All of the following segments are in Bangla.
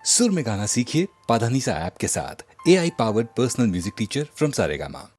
सुर में गाना सीखिए पाधानीसा ऐप के साथ। AI powered personal music teacher from Saregama.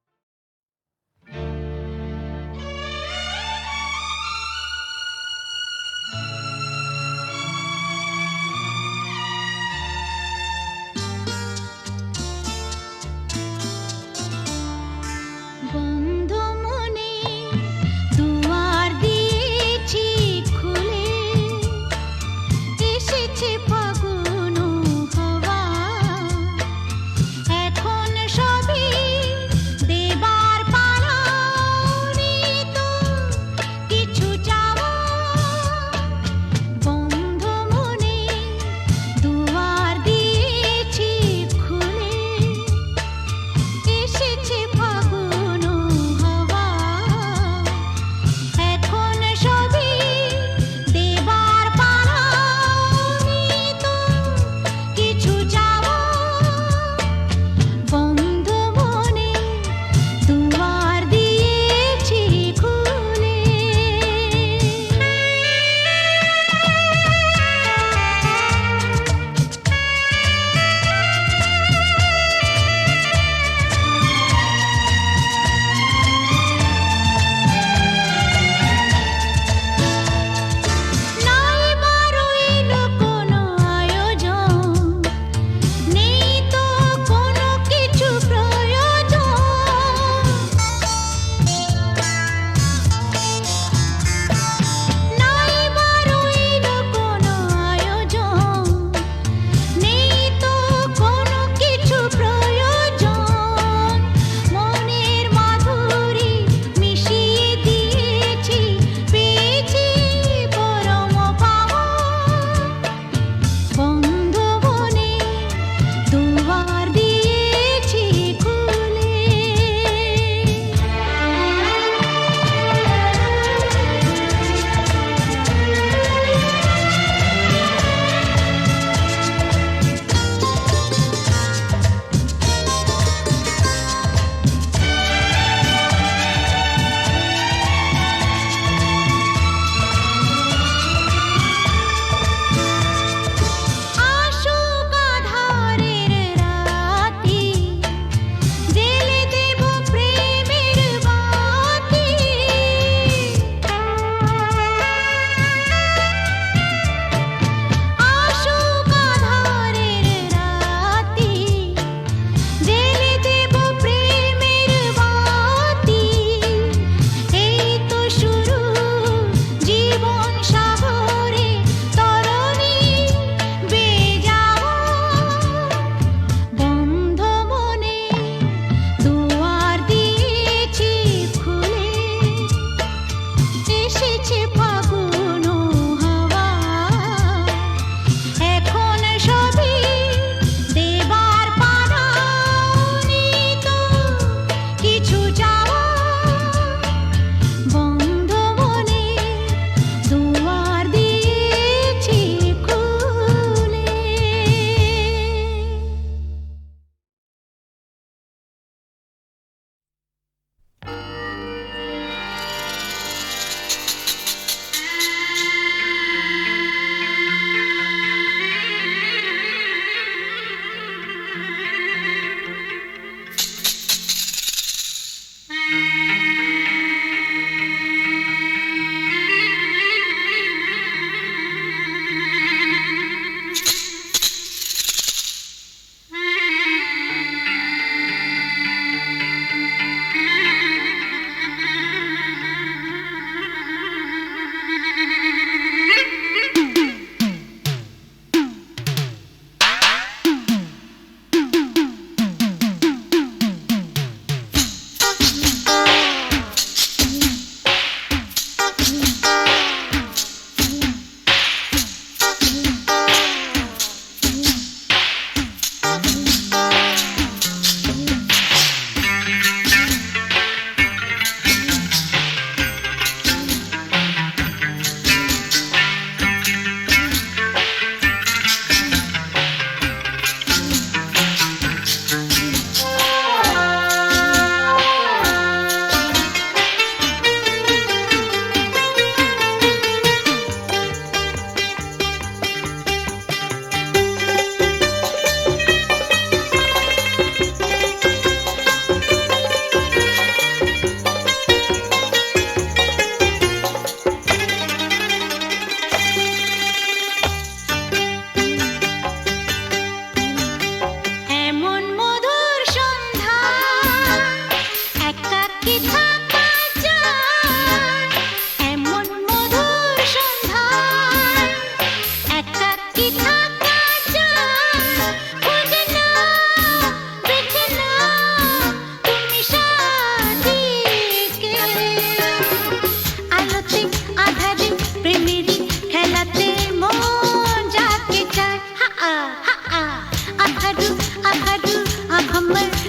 আহারু আহারু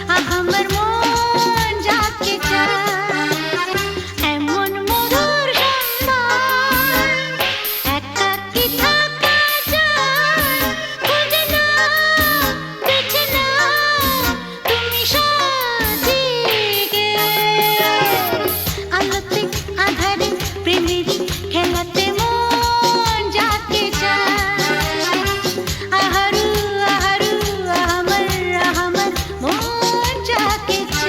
আহাম্মর মন যাকে চায় এমন মধুর সন্ধ্যায় একাকী থাকা যায় খুঁজে নাও বেছে নাও তুমি সাজিয়ে আলোতে আধারে প্রেমের খেলাতে মন যাকে চায় আহারু আহারু আহাম্মর মন যাকে চায়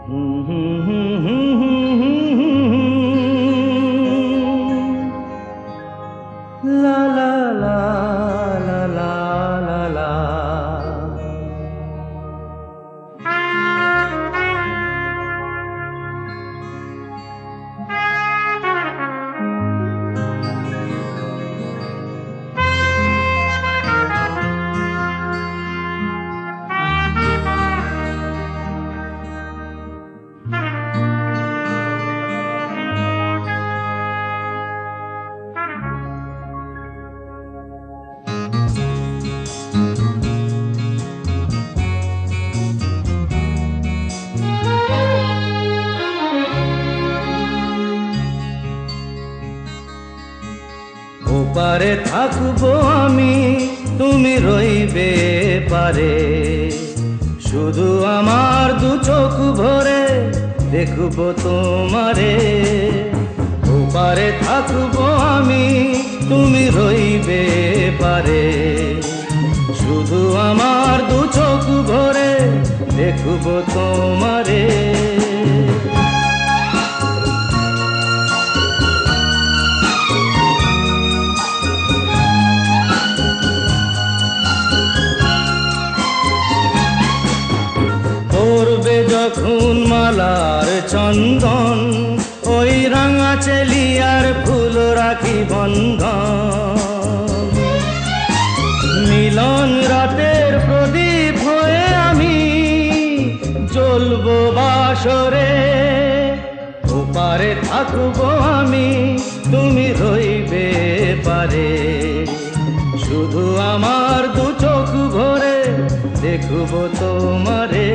লা লা লা লা লা লা লা। ওপারে থাকবো আমি, তুমি রইবে পারে, শুধু আমার দু চোখ ভরে দেখবো তোমারে। ওপারে থাকবো আমি, তুমি রইবে পারে, শুধু আমার দু চোখ ভরে দেখবো তোমারে। পড়বে যখন মালার চন্দন, ওই রাঙা চেলিয়ার ফুল রাখি বন্ধন। মিলন রাতের প্রদীপ হয়ে আমি জ্বলবো বাসরে। ওপারে থাকবো আমি, তুমি রইবে পারে, শুধু আমার দু চোখ ভরে দেখবো তোমারে।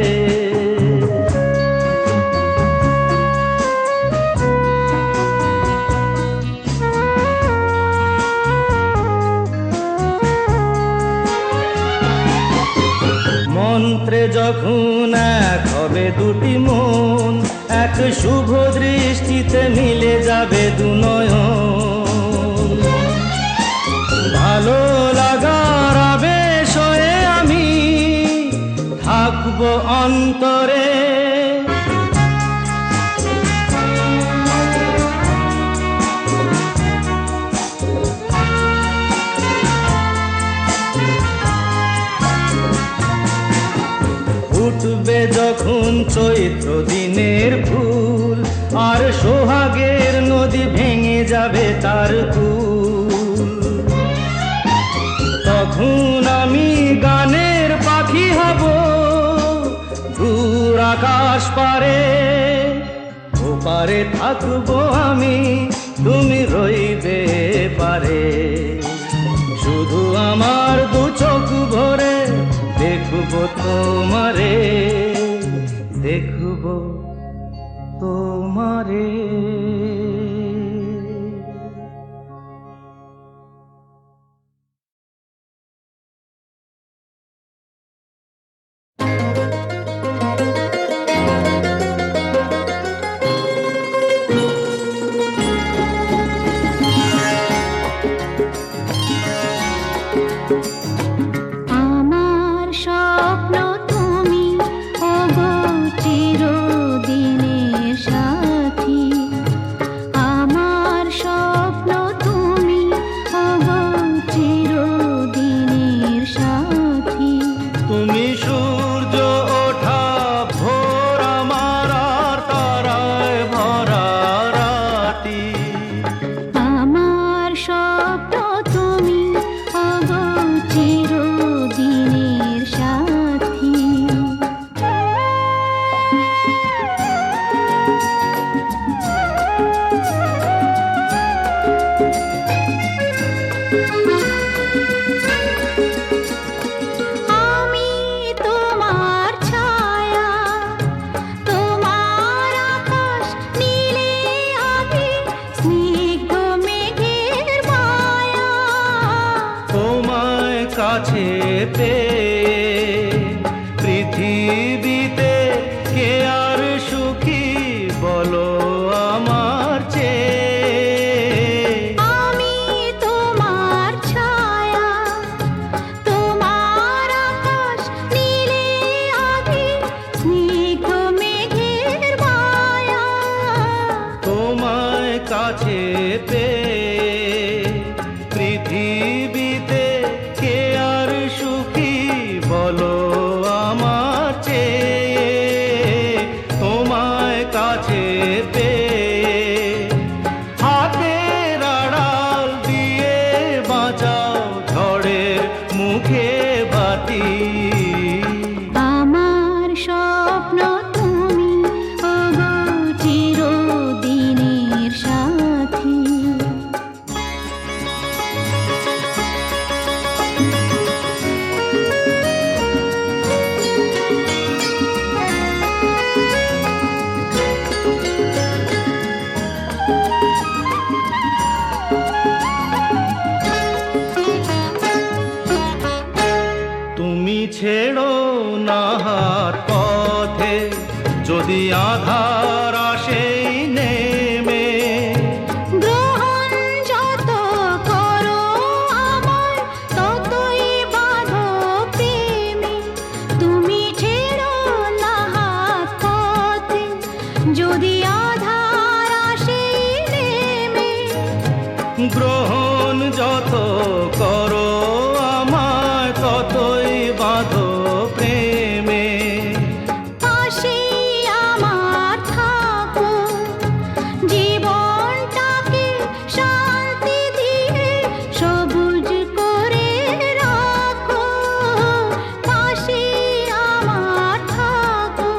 মন্ত্রে যখন এক হবে দুটি মন, এক শুভ দৃষ্টিতে মিলে যাবে দু নয়ন। ভালো লাগার আবেশ হয়ে আমি থাকবো অন্তরে। উঠবে যখন চৈত্র দিনের ফুল, আর সোহাগের নদী ভেঙে যাবে তার কুল। তখন আমি গানের পাখি হব দূর আকাশ পারে। ওপারে থাকবো আমি, তুমি রইবে পারে, শুধু আমার দু চোখ ভরে দেখবো তোমারে, দেখবো তোমারে। আমার স্বপ্ন তুমি, ওগো চিরদিনের সাথী। আমার স্বপ্ন তুমি, ওগো চিরদিনের সাথী। তুমি সূর্য ওঠা ভোর আমার, আর তারায় ভরা রাতি। আমার স্বপ্ন তুমি, ওগো চিরদিনের সাথী। আমি তোমার ছায়া, তোমার আকাশ নীলে আভি, স্নিগ্ধ মেঘের মায়া। তোমায় কাছে পেয়ে পৃথিবীতে কে আর সুখী বলো আমার চেয়ে। আমি তোমার ছায়া, তোমার আকাশ নীলে আভি, স্নিগ্ধ মেঘের যদি আধার আসে নেমে। গ্রহণ যত করো আমার ততই বাঁধো প্রেমে, তুমি ছেড়ো না হাত পথে যদি আধার আসে নেমে। গ্রহণ যত করো আমায় ততই বাঁধো প্রেমে। পাশে আমার থাকো, জীবনটাকে শান্তি দিয়ে সবুজ করে রাখো। পাশে আমার থাকো,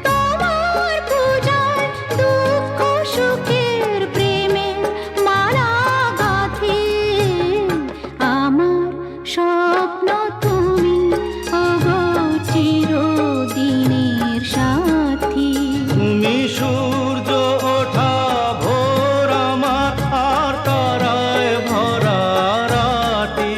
তোমার পূজায় দুঃখ সুখের প্রেমের মালা গাঁথি। আমার স্বপ্ন তুমি ওগো চিরদিনের সাথী। তুমি সূর্য ওঠা ভোর আমার আর তারায় ভরা রাতি।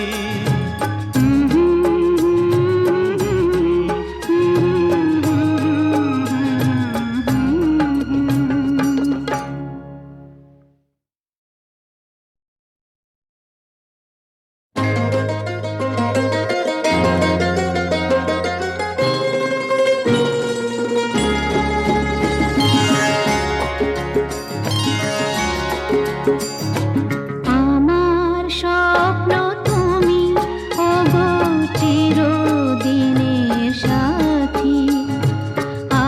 আমার স্বপ্ন তুমি ওগো চিরদিনের সাথী।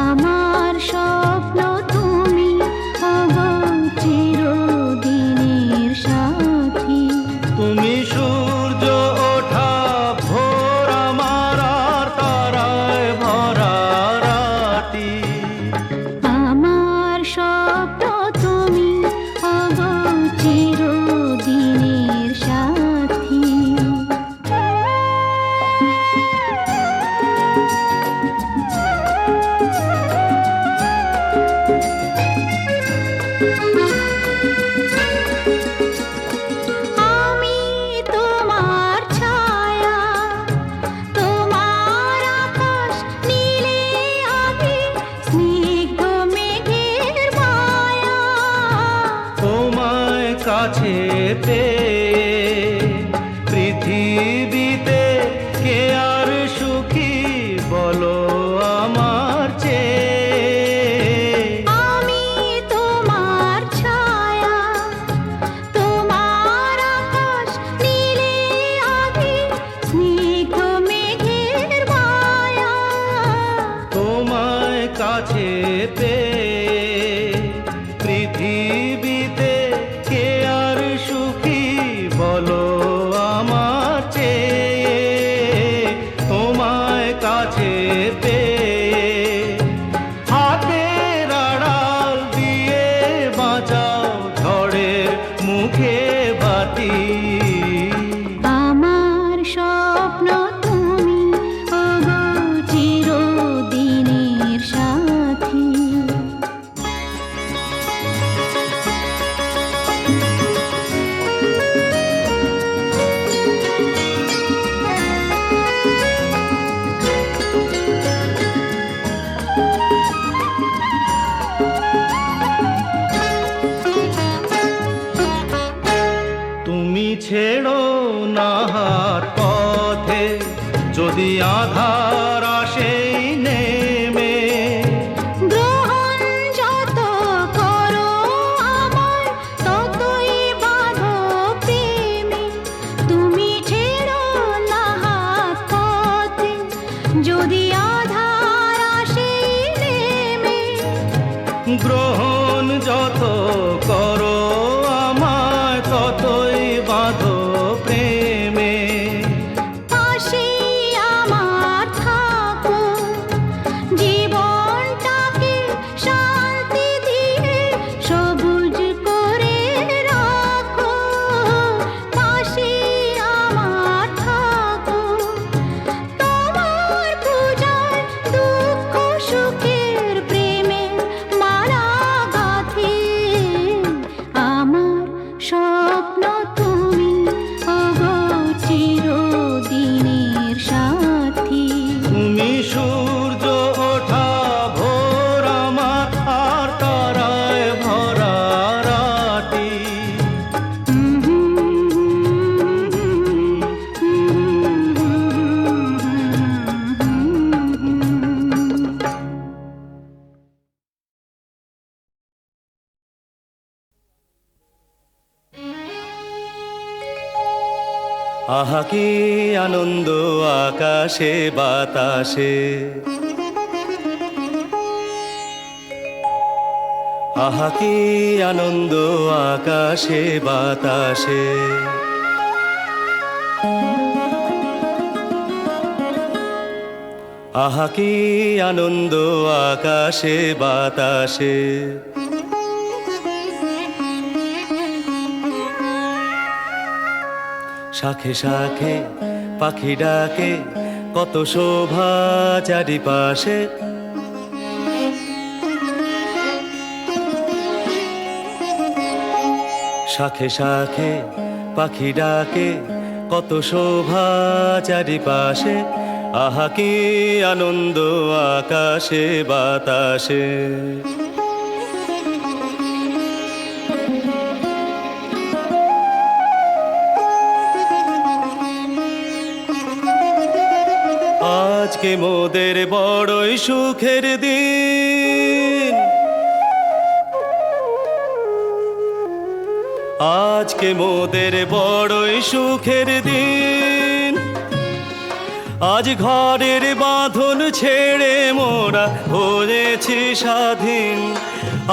আমার স্বপ্ন তুমি ওগো চিরদিনের সাথী। তুমি সূর্য ওঠা ভোর আমার আর তারায় ভরা রাতি। আমার স্বপ্ন তুমি ওগো চিরদিনের সাথী। আমি তোমার ছায়া, তোমার আকাশ নীলে আমি স্নিগ্ধ মেঘের মায়া। তোমায় কাছে পেয়ে পৃথিবীতে কে আর সুখী বলো আমার চেয়ে। আমি তোমার ছায়া, তোমার আকাশ নীলে আমি স্নিগ্ধ মেঘের মায়া। তোমায় কাছে পেয়ে পৃথিবীতে কে আর সুখী বলো আমার চেয়ে। তোমায় কাছে পেয়ে হাতের আড়াল দিয়ে বাঁচাও ঝড়ের মুখে বাতি। আমার স্বপ্ন তুমি ওগো চিরদিনের সাথী। তুমি ছেড়ো না হাত পথে যদি আধার আসে নেমে। গ্রহণ যত করো আমায় ততই বাঁধো প্রেমে, তুমি ছেড়ো না হাত পথে যদি আধার আসে নেমে। গ্রহণ যত করো আমায় ততই বাঁধো প্রেমে। পাশে আমার থাকো, আহা কি আনন্দ আকাশে বাতাসে, আহা কি আনন্দ আকাশে বাতাসে। আহা কি আনন্দ আকাশে বাতাসে। শাখে শাখে পাখি ডাকে, কত শোভা চারিপাশে। শাখে শাখে পাখি ডাকে, কত শোভা চারিপাশে। আহা কি আনন্দ আকাশে বাতাসে। আজকে মোদের বড়ই সুখের দিন, আজকে মোদের বড়ই সুখের দিন। আজ ঘরের বাঁধন ছেড়ে মোরা হয়েছি স্বাধীন।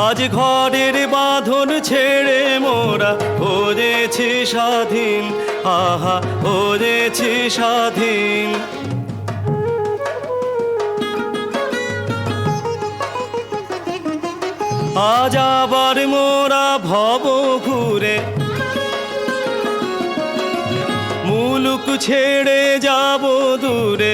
আজ ঘরের বাঁধন ছেড়ে মোরা হয়েছি স্বাধীন। আহা হয়েছি স্বাধীন। আজ আবার মোরা ভব ঘুরে মুলুক ছেড়ে যাব দূরে।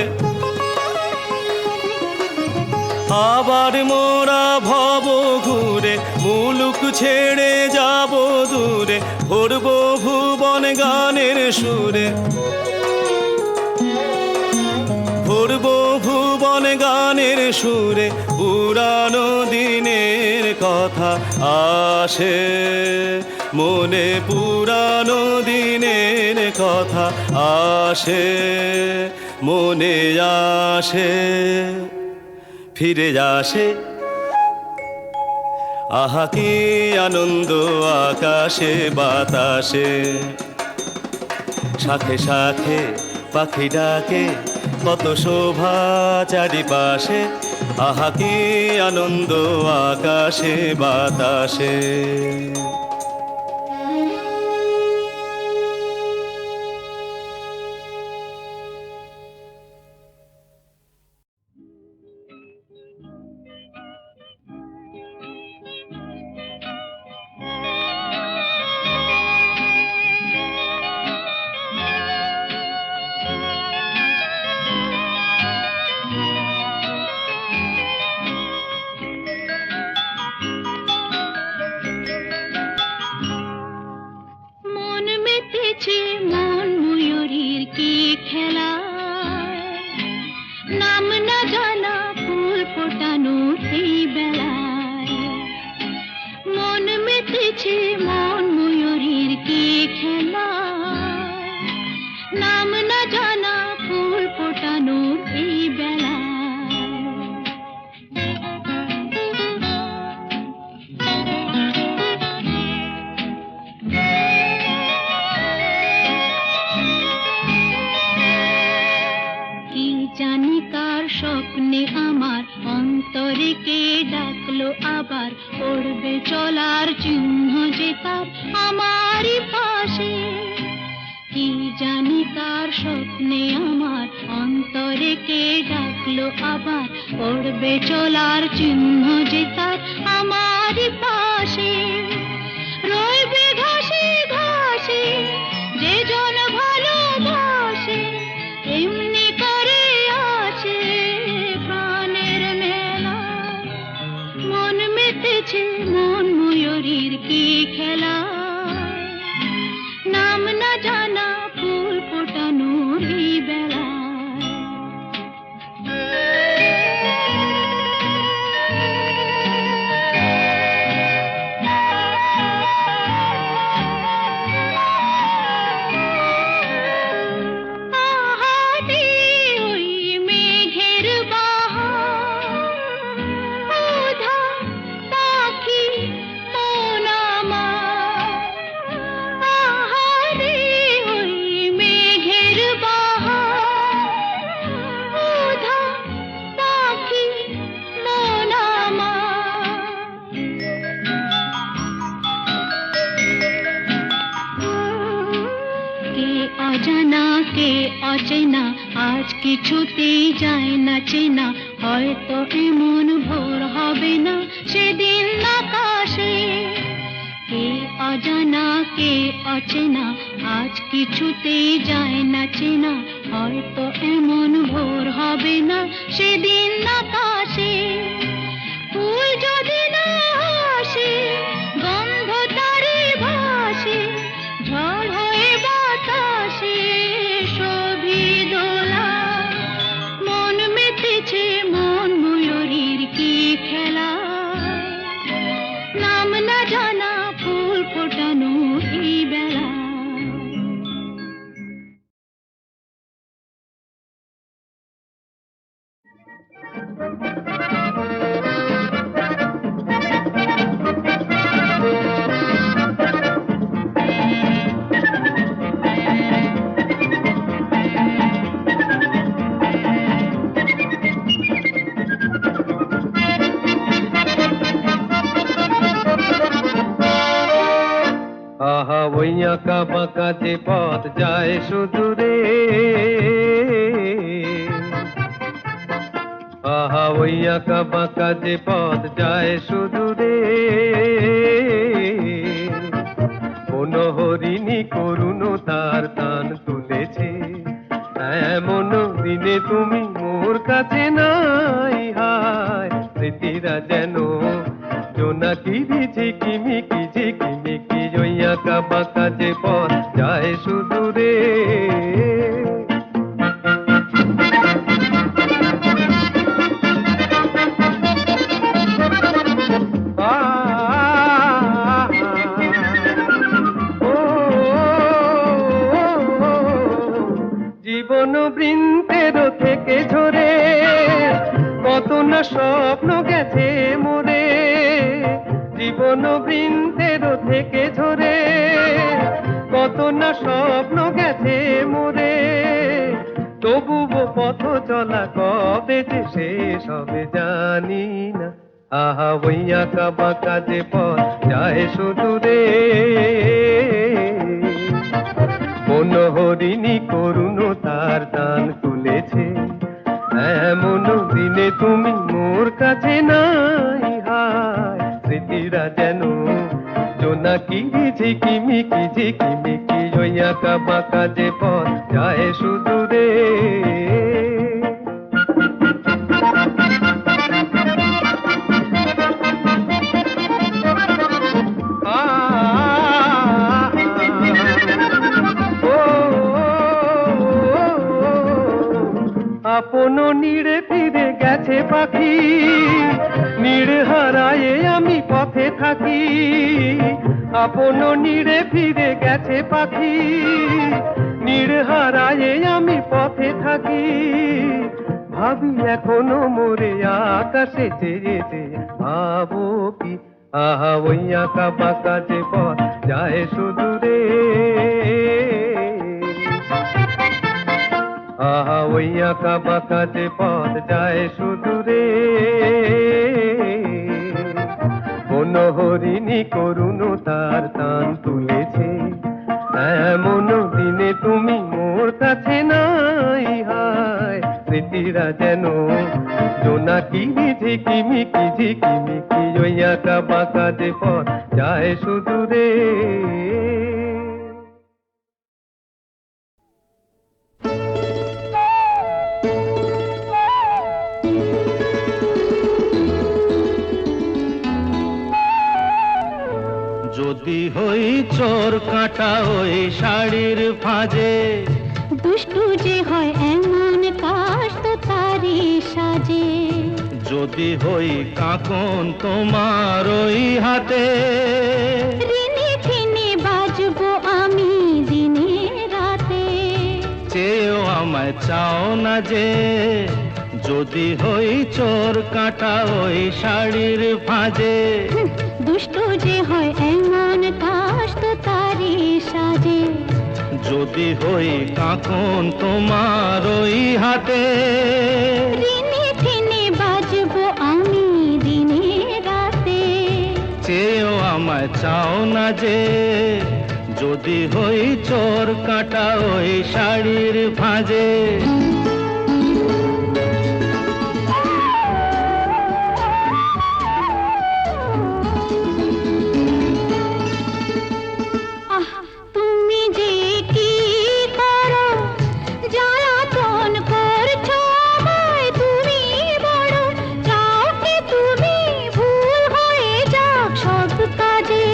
আবার মোরা ভব ঘুরে মুলুক ছেড়ে যাব দূরে। ভরব ভুবন গানের সুরে, ভরব ভুবন গানের সুরে। পুরানো দিনের কথা আসে মনে, পুরানো দিনের কথা আসে মনে আসে, ফিরে আসে। আহা কি আনন্দ আকাশে বাতাসে। শাখে শাখে পাখি ডাকে, কত শোভা চারিপাশে। আহা কি আনন্দ আকাশে বাতাসে। মন মেতেছে মন ময়ূরীর কি খেলা, নাম না জানা ফুল ফোটানোর এই বেলায়। মন মেতেছে মন ময়ূরীর কি খেলা, নাম না জানা ফুল ফোটানোর এই বেলায়। কি জানি কার স্বপ্নে আমার অন্তরে কে ডাকলো আবার। পড়বে চলার চিহ্ন যে তার আমারই পাশে। কি জানি কার স্বপ্নে আমার অন্তরে কে ডাকলো আবার। পড়বে চলার চিহ্ন যে তার আমারই পাশে। রইবে ঘাসে ঘাসে যে জন ভালোবাসে, এমনি করে আসে প্রাণের মেলা। মন মেতেছে মন ময়ূরীর কি খেলা, নাম না জানা ফুল ফোটানোর এই বেলা। অজানা কে অচেনা আজ কিছুতেই যায় না চেনা হয়তো এমন ভোর হবে না সেদিন আকাশে কে অজানা কে অচেনা আজ কিছুতেই যায় না চেনা হয়তো এমন ভোর হবে না সেদিন আকাশে ফুল যদি না আসে গন্ধ তারে ভাসে ঝড় হয়ে বাতাসে শোভি দোলা মন মেতেছে মন ময়ূরীর কি খেলা নাম না জানা ফুল ফোটানো এই বেলা আহা ওই আঁকা বাঁকা যে পথ যায় শুধু রে, আহা ওই আঁকা বাঁকা যে পথ যায় শুধু রে, কোন হরিণী করুণ তার টান তুলেছে, এমন দিনে তুমি মোর কাছে নাই, হায় স্মৃতিরা যেন জোনাকি ঝিকিমিকি ঝিকিমিকি ওই আঁকা বাঁকা যে পথ যায় শুধু রে। জীবন বৃন্তের থেকে ঝরে কত না স্বপ্ন গেছে মোরে, জীবন বৃন্তের থেকে ঝরে কত না স্বপ্ন গেছে মোরে, তবুও পথ চলা কবে যে শেষ হবে জানি না, আহা ওই আঁকা বাঁকা যে পথ যায় শুধু রে, কোন হরিণী করুণ তার টান তুলেছে, এমন দিনে তুমি মোর কাছে নাই, হায় স্মৃতিরা যেন জোনাকি ঝিকিমিকি ঝিকিমিকি ওই আঁকা বাঁকা যে পথ যায় শুধু রে। আপন নীড়ে ফিরে গেছে পাখি, নীড় হারায়ে আমি পথে থাকি, আপন নীড়ে ফিরে গেছে পাখি, নীড় হারায়ে আমি পথে থাকি, ভাবি এখনো মোরে আকাশে চেয়ে চেয়ে ভাবো কি, আহা ওই আঁকা বাঁকা যে পথ যায় শুধু রে, আহা ওই আঁকা বাঁকা যে পথ যায় শুধু রে, কোন হরিণী করুণ তার টান তুলেছে, এমন দিনে তুমি মোর কাছে নাই, হায় স্মৃতিরা যেন জোনাকি ঝিকিমিকি ঝিকিমিকি ওই আঁকা বাঁকা যে পথ যায় শুধু রে। যদি হই চোর কাঁটা ওই শাড়ির ফাঁজে, দুষ্টু যে হয় এমন কাশ তো তারি সাজে, যদি হই কাঁকন তোমার ওই হাতে, রিনি ছিনি বাজবো আমি দিনে রাতে, চেয়েও আমায় চাও না যে, যদি হই চোর কাঁটা ওই শাড়ির ফাঁজে, দুষ্টু যে হয় এমন কাশ তো তারি সাজে, যদি হই কাঁকন তোমার ওই হাতে, রিনি ছিনি বাজবো আমি দিনে রাতে, চেয়েও আমায় চাও না যে, যদি হই চোর কাটা ওই শাড়ির ভাঁজে। আহ তুমি যে কি করো জ্বালাতন করছো আমায় তুমি বড় চাও কি তুমি ভুল হয়ে যাক সব কাজে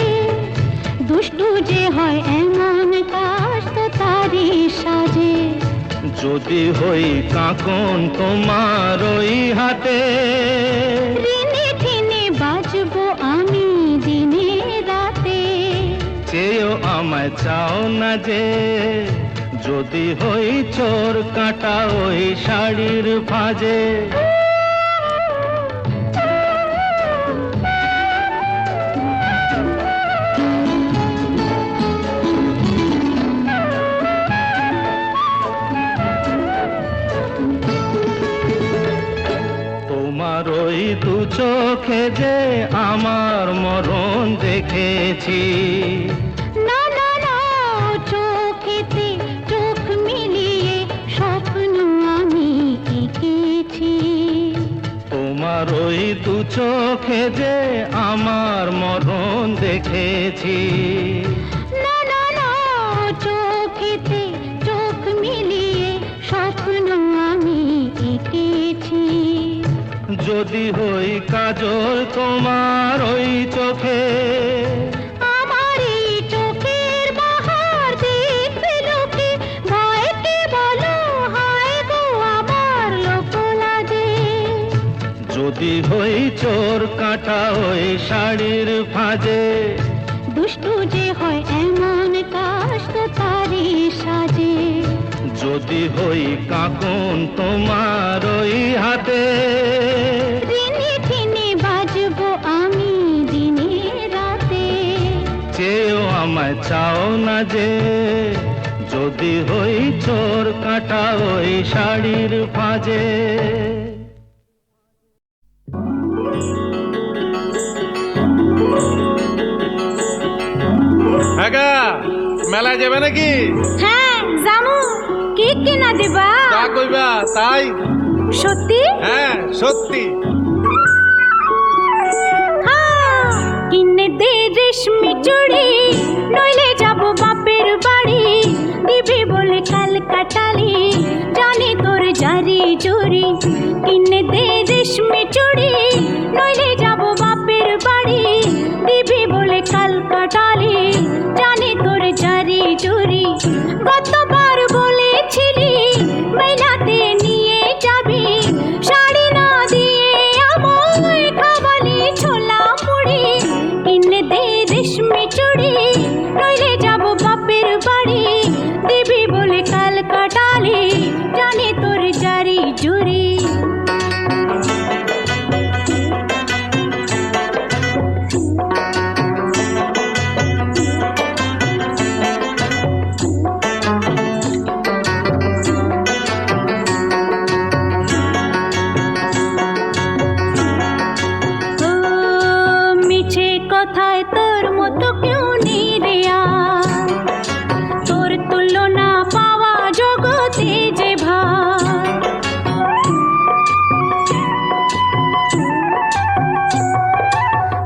দুষ্টু যে হয় এমন কাজ তো তারই সাজে যদি হই কাঁকন তোমার ওই হাতে, ঋণে ঠিনে বাজবো আমি দিনে রাতে চেয়েও আমায় চাও না যে। যদি হই চোর কাটা ওই শাড়ির ভাঁজে। তোমার ওই দু চোখে যে আমার মরণ দেখেছি। না না না চোখেতে চোখ মিলিয়ে স্বপ্ন আমি এঁকেছি তোমার ওই দু চোখে যে আমার মরণ দেখেছি। না না না চোখেতে চোখ মিলিয়ে স্বপ্ন আমি এঁকেছি যদি হই কাজল তোমার ওই চোখে, আমার এই চোখের বাহার দেখবে লোকে ভয় কে বলো হায় গো আমার লোক লাজে যদি হই চোর কাটা ওই শাড়ির ভাঁজে। দুষ্টু যে হয় এমন কাজ তো তারই সাজে যদি হই কাঁকন তোমার ওই হাতে, ঋণে ঠিনে বাজবো আমি দিনে রাতে চেয়েও আমায় চাও না যে। যদি হই চোর কাটা ওই শাড়ির ভাঁজে। আগা মেলায় যাবে নাকি? হ্যাঁ জামু কি কিনা দিবা যা কইবা তাই। সত্যি হ্যাঁ সত্যি। কিনে দে রেশমি চুড়ি নইলে যাব বাপের বাড়ি দিবি বলে কাল কাটালি জানি তোর জারি জুরি কিনে দে রেশমি চুড়ি নইলে যাব বাপের বাড়ি দিবি বলে কাল কাটালি জানি তোর জারি জুরি গতবার বলেছিলি মেলাতে নিয়ে যাবি শাড়ি না দিয়ে আমায় খাওয়ালি ছোলা মুড়ি কিনে দে রেশমি চুড়ি নইলে যাব বাপের বাড়ি দিবি বলে কাল কাটালি জানি তোর জারি জুরি কথায় তোর মতো কেউ নেই রে তোর তুলনা পাওয়া জগতে যে ভাই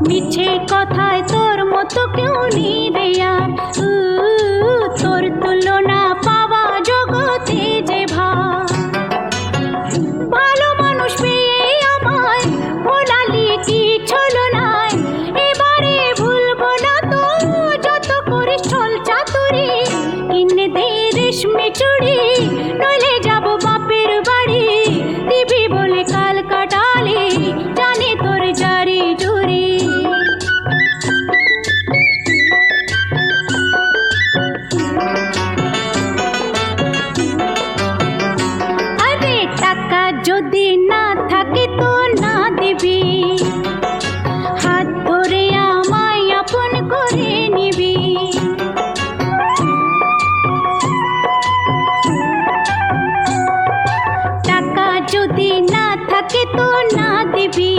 মিছে কথায় তোর মতো কেউ নেই রে তোর তুলনা পাওয়া জগতে যে ভাই ভালো মানুষ পেয়ে আমায় ভোলালি কি ছলো নাই এবারে ভুলবো না তো যত করিস ছল চাতুরি কিনে দে রেশমি চুড়ি নইলে যাব বাপের বাড়ি দিবি বলে কাল কাটালি জানি তোর জারি জুরি আরে টাকা যদি না থাকে তো না দিবি হাত ধরে আমায় আপন করে নিবি টাকা যদি না থাকে তো না দিবি